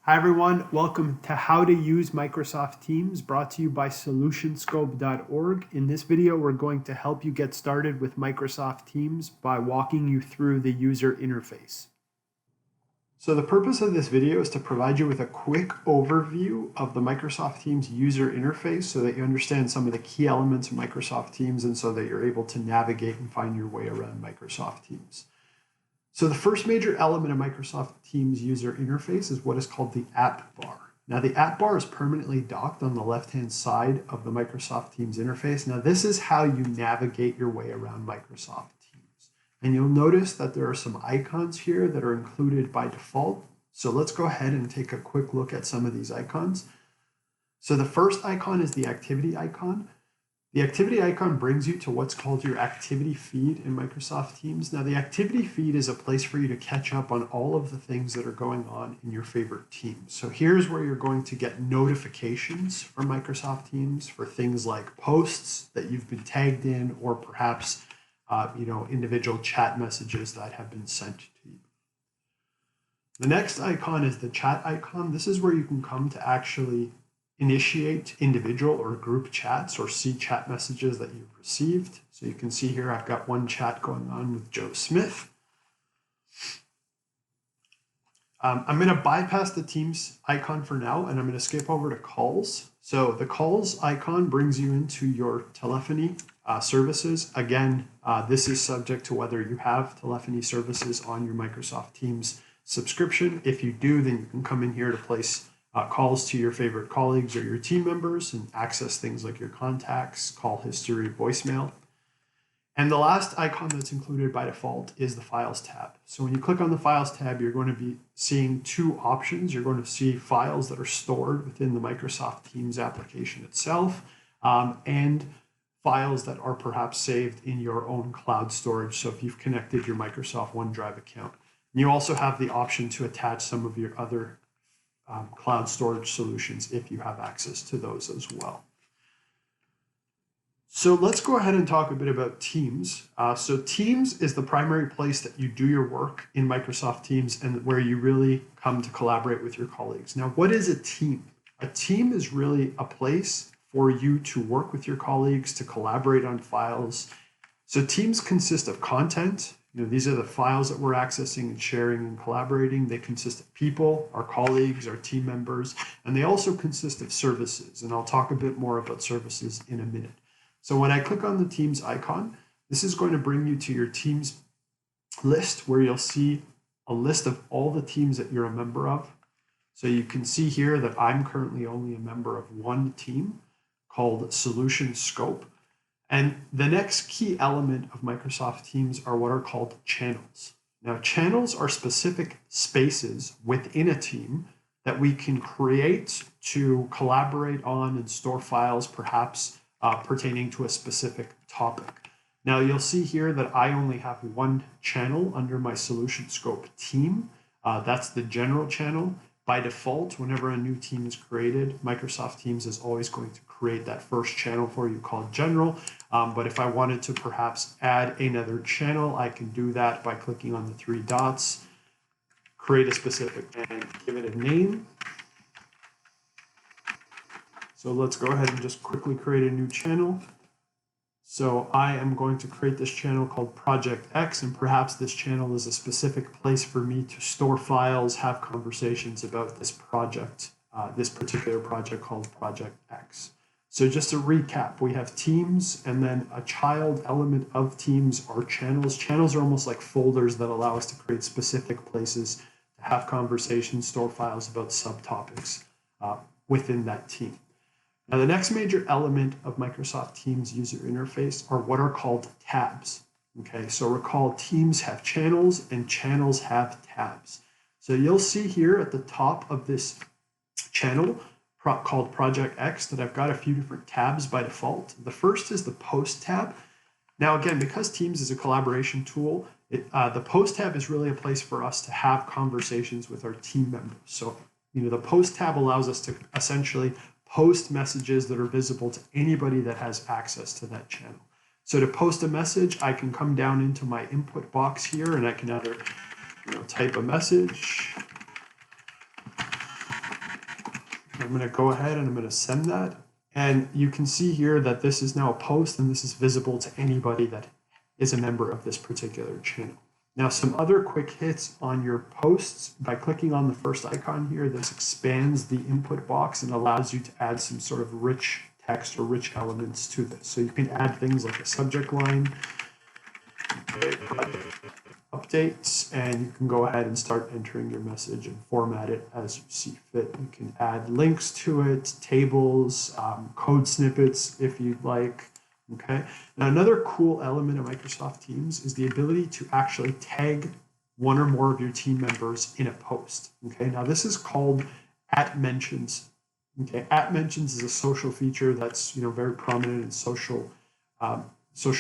Hi everyone, welcome to How to Use Microsoft Teams, brought to you by solutionscope.org. In this video, we're going to help you get started with Microsoft Teams by walking you through the user interface. So the purpose of this video is to provide you with a quick overview of the Microsoft Teams user interface so that you understand some of the key elements of Microsoft Teams and so that you're able to navigate and find your way around Microsoft Teams. So the first major element of Microsoft Teams user interface is what is called the app bar. Now the app bar is permanently docked on the left-hand side of the Microsoft Teams interface. Now this is how you navigate your way around Microsoft Teams. And you'll notice that there are some icons here that are included by default. So let's go ahead and take a quick look at some of these icons. So the first icon is the activity icon. The activity icon brings you to what's called your activity feed in Microsoft Teams. Now, the activity feed is a place for you to catch up on all of the things that are going on in your favorite team. So here's where you're going to get notifications from Microsoft Teams for things like posts that you've been tagged in, or perhaps individual chat messages that have been sent to you. The next icon is the chat icon. This is where you can come to actually initiate individual or group chats or see chat messages that you've received. So you can see here I've got one chat going on with Joe Smith. I'm going to bypass the Teams icon for now, and I'm going to skip over to calls. So the calls icon brings you into your telephony services. Again, this is subject to whether you have telephony services on your Microsoft Teams subscription. If you do, then you can come in here to place calls to your favorite colleagues or your team members and access things like your contacts, call history, voicemail. And the last icon that's included by default is the Files tab. So when you click on the Files tab, you're going to be seeing two options. You're going to see files that are stored within the Microsoft Teams application itself, and files that are perhaps saved in your own cloud storage. So if you've connected your Microsoft OneDrive account. And you also have the option to attach some of your other cloud storage solutions if you have access to those as well. So let's go ahead and talk a bit about Teams. So Teams is the primary place that you do your work in Microsoft Teams and where you really come to collaborate with your colleagues. Now, what is a team? A team is really a place for you to work with your colleagues, to collaborate on files. So Teams consist of content. These are the files that we're accessing and sharing and collaborating. They consist of people, our colleagues, our team members, and they also consist of services. And I'll talk a bit more about services in a minute. So when I click on the Teams icon, this is going to bring you to your Teams list where you'll see a list of all the teams that you're a member of. So you can see here that I'm currently only a member of one team called Solution Scope. And the next key element of Microsoft Teams are what are called channels. Now, channels are specific spaces within a team that we can create to collaborate on and store files, perhaps pertaining to a specific topic. Now, you'll see here that I only have one channel under my Solution Scope team. That's the general channel. By default, whenever a new team is created, Microsoft Teams is always going to create that first channel for you called General. But if I wanted to perhaps add another channel, I can do that by clicking on the three dots, create a specific and give it a name. So let's go ahead and just quickly create a new channel. So I am going to create this channel called Project X, and perhaps this channel is a specific place for me to store files, have conversations about this project, this particular project called Project X. So just to recap, we have teams, and then a child element of teams are channels. Channels are almost like folders that allow us to create specific places to have conversations, store files about subtopics within that team. Now, the next major element of Microsoft Teams user interface are what are called tabs. Okay, so recall Teams have channels and channels have tabs. So you'll see here at the top of this channel called Project X that I've got a few different tabs by default. The first is the Post tab. Now, again, because Teams is a collaboration tool, the Post tab is really a place for us to have conversations with our team members. So, the Post tab allows us to essentially post messages that are visible to anybody that has access to that channel. So to post a message, I can come down into my input box here and I can either type a message I'm going to go ahead and I'm going to send that. And you can see here that this is now a post and this is visible to anybody that is a member of this particular channel. Now, some other quick hits on your posts. By clicking on the first icon here, this expands the input box and allows you to add some sort of rich text or rich elements to this. So you can add things like a subject line, updates, and you can go ahead and start entering your message and format it as you see fit. You can add links to it, tables, code snippets if you'd like. Okay. Now, another cool element of Microsoft Teams is the ability to actually tag one or more of your team members in a post. Okay. Now, this is called @mentions. Okay. @mentions is a social feature that's very prominent in social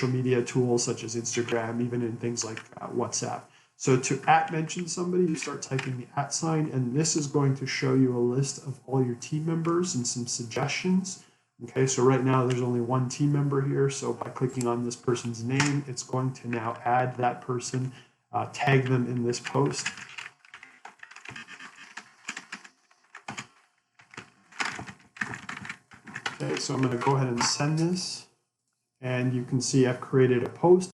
media tools such as Instagram, even in things like WhatsApp. So to @mention somebody, you start typing the @ sign, and this is going to show you a list of all your team members and some suggestions. Okay, so right now there's only one team member here. So by clicking on this person's name, it's going to now add that person, tag them in this post. Okay, so I'm going to go ahead and send this. And you can see I've created a post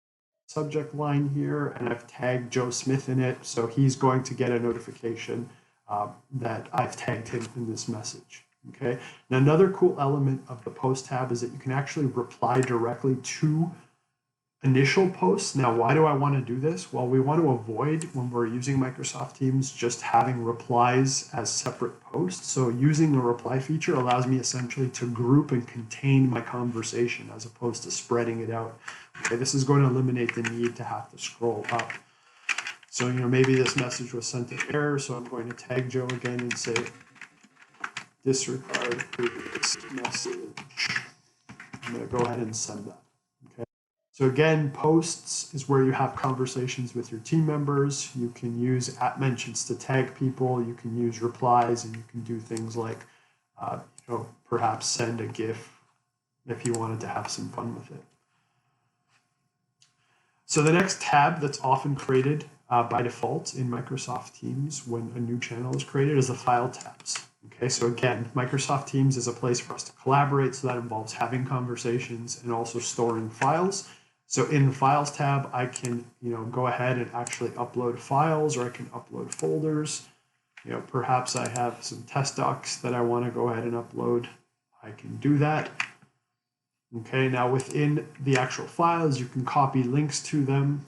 subject line here, and I've tagged Joe Smith in it. So he's going to get a notification that I've tagged him in this message. Okay. Now, another cool element of the post tab is that you can actually reply directly to initial posts. Now, why do I want to do this? Well, we want to avoid, when we're using Microsoft Teams, just having replies as separate posts. So using the reply feature allows me essentially to group and contain my conversation as opposed to spreading it out. Okay, this is going to eliminate the need to have to scroll up. So, maybe this message was sent in error, so I'm going to tag Joe again and say, disregard previous message. I'm going to go ahead and send that. Okay. So again, posts is where you have conversations with your team members. You can use @mentions to tag people. You can use replies, and you can do things like, perhaps send a GIF if you wanted to have some fun with it. So the next tab that's often created by default in Microsoft Teams when a new channel is created is the File tabs. Okay, so again, Microsoft Teams is a place for us to collaborate, so that involves having conversations and also storing files. So in the Files tab, I can go ahead and actually upload files, or I can upload folders. Perhaps I have some test docs that I want to go ahead and upload. I can do that. Okay, now within the actual files, you can copy links to them,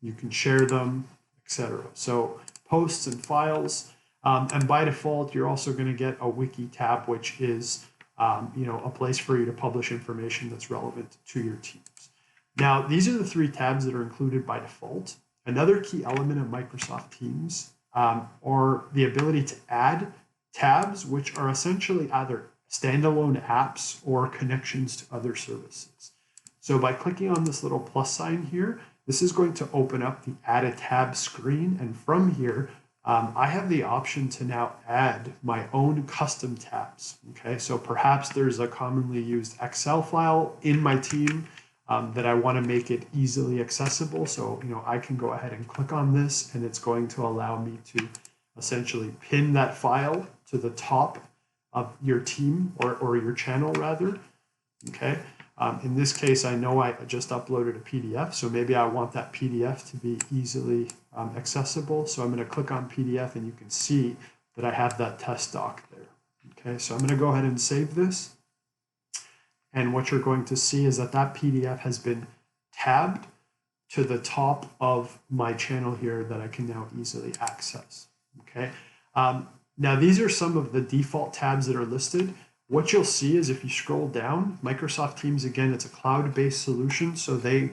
you can share them, etc. So posts and files. And by default, you're also going to get a wiki tab, which is a place for you to publish information that's relevant to your teams. Now, these are the 3 tabs that are included by default. Another key element of Microsoft Teams are the ability to add tabs, which are essentially either standalone apps or connections to other services. So by clicking on this little plus sign here, this is going to open up the Add a Tab screen, and from here, I have the option to now add my own custom tabs. Okay, so perhaps there's a commonly used Excel file in my team that I want to make it easily accessible. So, I can go ahead and click on this, and it's going to allow me to essentially pin that file to the top of your team or your channel rather. Okay. In this case, I know I just uploaded a PDF, so maybe I want that PDF to be easily accessible. So I'm going to click on PDF, and you can see that I have that test doc there. Okay, so I'm going to go ahead and save this. And what you're going to see is that that PDF has been tabbed to the top of my channel here that I can now easily access. Okay. Now, these are some of the default tabs that are listed. What you'll see is if you scroll down, Microsoft Teams, again, it's a cloud-based solution. So there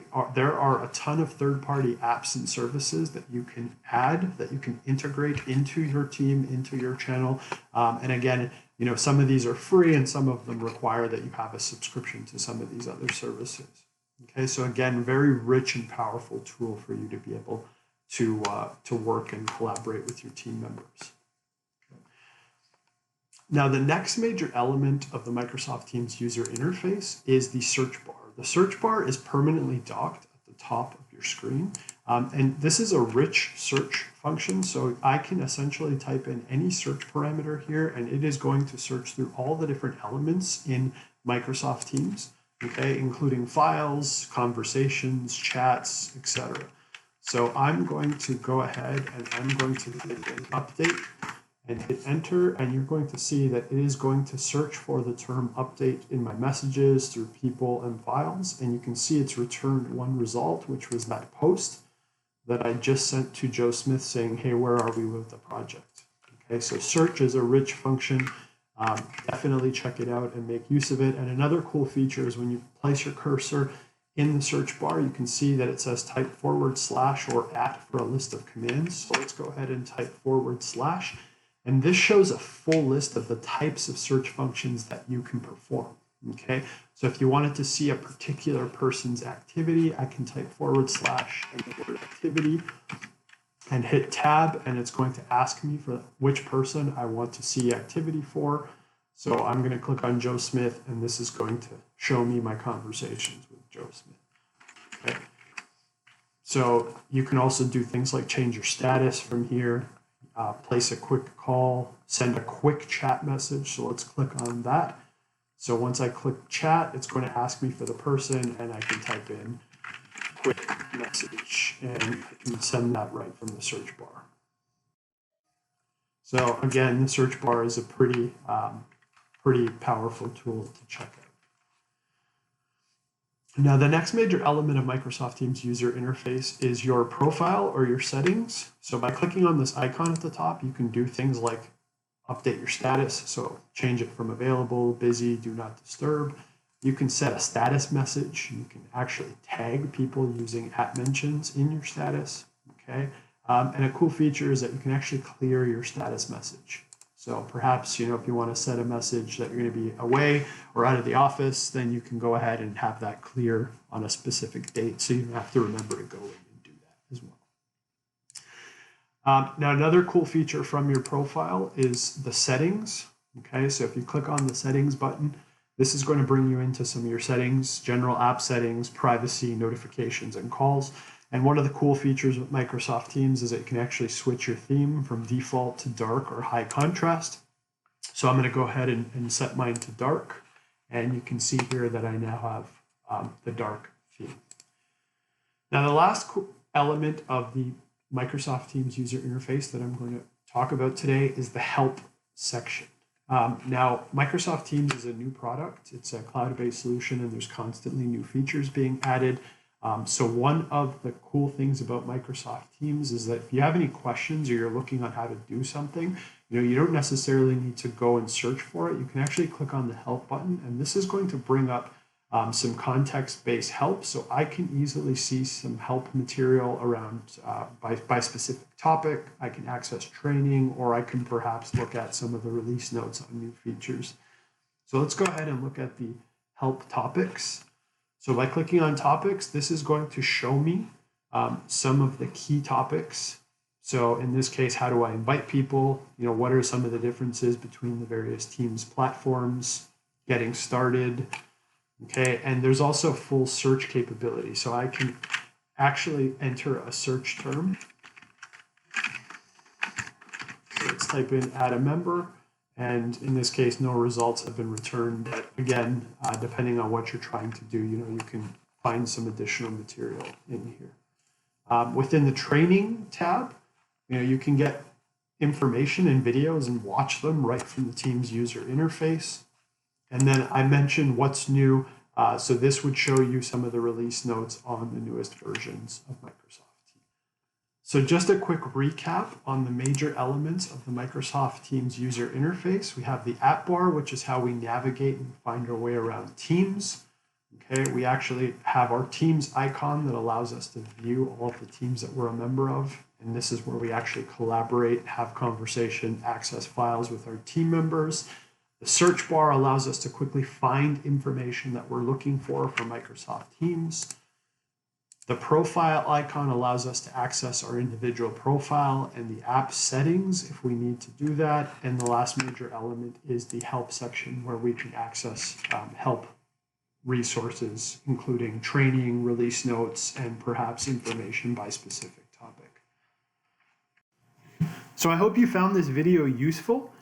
are a ton of third-party apps and services that you can add, that you can integrate into your team, into your channel. And again, some of these are free and some of them require that you have a subscription to some of these other services. Okay, so again, very rich and powerful tool for you to be able to work and collaborate with your team members. Now, the next major element of the Microsoft Teams user interface is the search bar. The search bar is permanently docked at the top of your your screen. And this is a rich search function, so I can essentially type in any search parameter here, and it is going to search through all the different elements in Microsoft Teams, okay, including files, conversations, chats, etc. So I'm going to go ahead and I'm going to type in update and hit enter, and you're going to see that it is going to search for the term update in my messages through people and files, and you can see it's returned one result, which was that post that I just sent to Joe Smith saying, hey, where are we with the project? Okay, so search is a rich function. Definitely check it out and make use of it. And another cool feature is when you place your cursor in the search bar, you can see that it says type / or @ for a list of commands. So let's go ahead and type /. And this shows a full list of the types of search functions that you can perform. Okay, so if you wanted to see a particular person's activity, I can type / and the word activity and hit tab, and it's going to ask me for which person I want to see activity for. So I'm going to click on Joe Smith, and this is going to show me my conversations with Joe Smith. Okay. So you can also do things like change your status from here, place a quick call, send a quick chat message. So let's click on that. So once I click chat, it's going to ask me for the person, and I can type in quick message, and I can send that right from the search bar. So again, the search bar is a pretty powerful tool to check out. Now, the next major element of Microsoft Teams user interface is your profile or your settings. So by clicking on this icon at the top, you can do things like update your status, so change it from available, busy, do not disturb. You can set a status message. You can actually tag people using @mentions in your status, okay? And a cool feature is that you can actually clear your status message. So perhaps, if you want to set a message that you're going to be away or out of the office, then you can go ahead and have that clear on a specific date, so you don't have to remember to go in and do that as well. Now, another cool feature from your profile is the settings. Okay, so if you click on the settings button, this is going to bring you into some of your settings, general app settings, privacy, notifications, and calls. And one of the cool features with Microsoft Teams is that you can actually switch your theme from default to dark or high contrast. So I'm going to go ahead and set mine to dark. And you can see here that I now have the dark theme. Now, the last element of the Microsoft Teams user interface that I'm going to talk about today is the help section. Now, Microsoft Teams is a new product. It's a cloud-based solution, and there's constantly new features being added. So one of the cool things about Microsoft Teams is that if you have any questions or you're looking on how to do something, you don't necessarily need to go and search for it. You can actually click on the help button, and this is going to bring up some context-based help. So I can easily see some help material around by specific topic. I can access training, or I can perhaps look at some of the release notes on new features. So let's go ahead and look at the help topics. So by clicking on topics, this is going to show me some of the key topics. So in this case, how do I invite people? What are some of the differences between the various Teams platforms? Getting started. Okay, and there's also full search capability. So I can actually enter a search term. So let's type in add a member. And in this case, no results have been returned. But again, depending on what you're trying to do, you can find some additional material in here. Within the training tab, you can get information and videos and watch them right from the Teams user interface. And then I mentioned what's new. So this would show you some of the release notes on the newest versions of Microsoft Teams. So just a quick recap on the major elements of the Microsoft Teams user interface. We have the app bar, which is how we navigate and find our way around Teams. Okay, we actually have our Teams icon that allows us to view all of the teams that we're a member of. And this is where we actually collaborate, have conversation, access files with our team members. The search bar allows us to quickly find information that we're looking for Microsoft Teams. The profile icon allows us to access our individual profile and the app settings if we need to do that. And the last major element is the help section, where we can access help resources, including training, release notes, and perhaps information by specific topic. So I hope you found this video useful.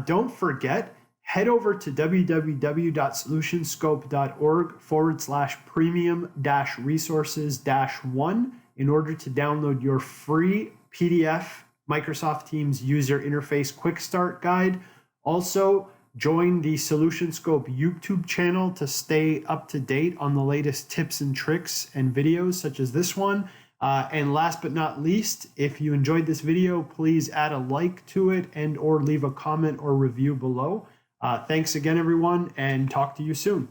Don't forget, head over to www.solutionscope.org/premium-resources-1 in order to download your free PDF Microsoft Teams user interface quick start guide. Also, join the SolutionScope YouTube channel to stay up to date on the latest tips and tricks and videos such as this one. And last but not least, if you enjoyed this video, please add a like to it and or leave a comment or review below. Thanks again, everyone, and talk to you soon.